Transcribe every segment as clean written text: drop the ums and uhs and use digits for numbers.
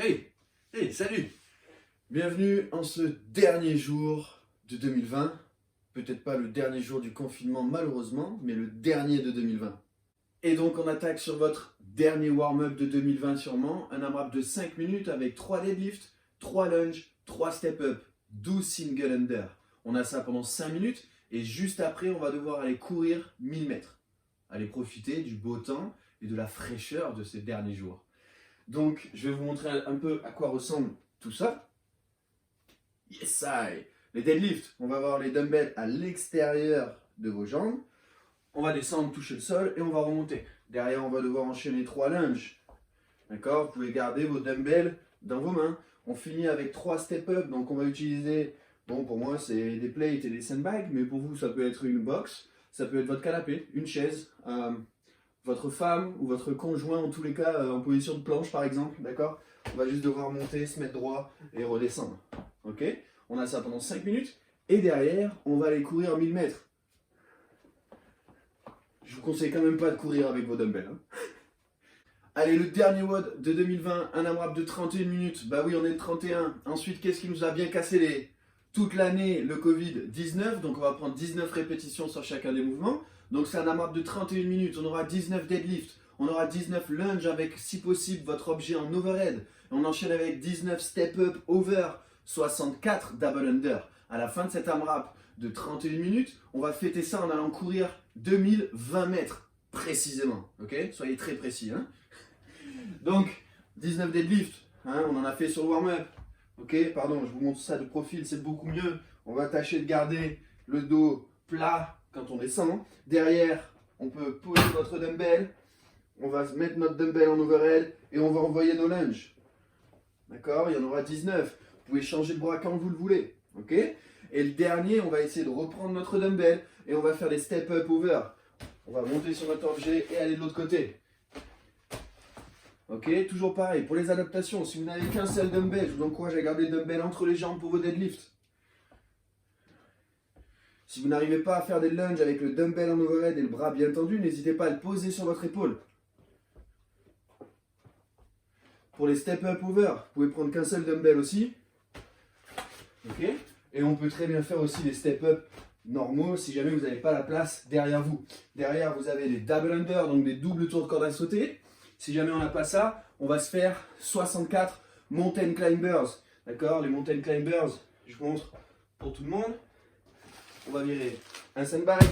Hey, hey, salut! Bienvenue en ce dernier jour de 2020. Peut-être pas le dernier jour du confinement malheureusement, mais le dernier de 2020. Et donc on attaque sur votre dernier warm-up de 2020 sûrement, un AMRAP de 5 minutes avec 3 deadlifts, 3 lunges, 3 step-up, 12 single under. On a ça pendant 5 minutes et juste après on va devoir aller courir 1000 mètres. Aller profiter du beau temps et de la fraîcheur de ces derniers jours. Donc, je vais vous montrer un peu à quoi ressemble tout ça. Yes, I. Les deadlifts, on va avoir les dumbbells à l'extérieur de vos jambes. On va descendre, toucher le sol et on va remonter. Derrière, on va devoir enchaîner 3 lunges. D'accord? Vous pouvez garder vos dumbbells dans vos mains. On finit avec 3 step-up. Donc, on va utiliser, bon, pour moi, c'est des plates et des sandbags. Mais pour vous, ça peut être une box. Ça peut être votre canapé, une chaise. Votre femme ou votre conjoint, en tous les cas, en position de planche par exemple, d'accord? On va juste devoir monter, se mettre droit et redescendre, ok? On a ça pendant 5 minutes, et derrière, on va aller courir 1000 mètres. Je vous conseille quand même pas de courir avec vos dumbbells, hein. Allez, le dernier WOD de 2020, un AMRAP de 31 minutes, bah oui, on est de 31. Ensuite, qu'est-ce qui nous a bien cassé toute l'année? Le Covid-19, donc on va prendre 19 répétitions sur chacun des mouvements. Donc c'est un AMRAP de 31 minutes, on aura 19 deadlifts, on aura 19 lunges avec, si possible, votre objet en overhead. On enchaîne avec 19 step-up over, 64 double under. À la fin de cet AMRAP de 31 minutes, on va fêter ça en allant courir 2020 mètres, précisément. Ok? Soyez très précis, hein? Donc, 19 deadlifts, hein, on en a fait sur le warm-up. Ok, pardon, je vous montre ça de profil, c'est beaucoup mieux. On va tâcher de garder le dos plat quand on descend. Derrière, on peut poser notre dumbbell. On va mettre notre dumbbell en overhead et on va envoyer nos lunges. D'accord? Il y en aura 19. Vous pouvez changer de bras quand vous le voulez. Ok? Et le dernier, on va essayer de reprendre notre dumbbell et on va faire des step-up over. On va monter sur notre objet et aller de l'autre côté. Ok, toujours pareil, pour les adaptations, si vous n'avez qu'un seul dumbbell, je vous encourage à garder le dumbbell entre les jambes pour vos deadlifts. Si vous n'arrivez pas à faire des lunges avec le dumbbell en overhead et le bras bien tendu, n'hésitez pas à le poser sur votre épaule. Pour les step-up over, vous pouvez prendre qu'un seul dumbbell aussi. Ok, et on peut très bien faire aussi des step-up normaux si jamais vous n'avez pas la place derrière vous. Derrière, vous avez des double under, donc des doubles tours de corde à sauter. Si jamais on n'a pas ça, on va se faire 64 mountain climbers. D'accord? Les mountain climbers, je vous montre pour tout le monde. On va virer un sandbag,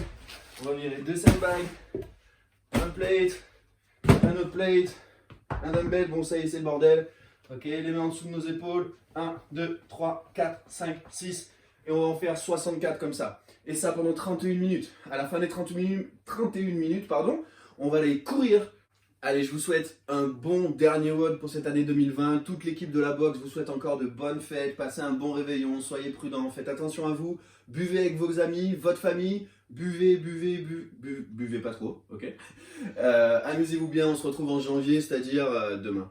on va virer 2 sandbags, un plate, un autre plate, un dumbbell. Bon, ça y est, c'est le bordel. Ok, les mains en dessous de nos épaules. 1, 2, 3, 4, 5, 6. Et on va en faire 64 comme ça. Et ça pendant 31 minutes. À la fin des 31 minutes, on va aller courir. Allez, je vous souhaite un bon dernier WOD pour cette année 2020. Toute l'équipe de la boxe vous souhaite encore de bonnes fêtes. Passez un bon réveillon, soyez prudents, faites attention à vous. Buvez avec vos amis, votre famille. Buvez pas trop, ok? Amusez-vous bien, on se retrouve en janvier, c'est-à-dire demain.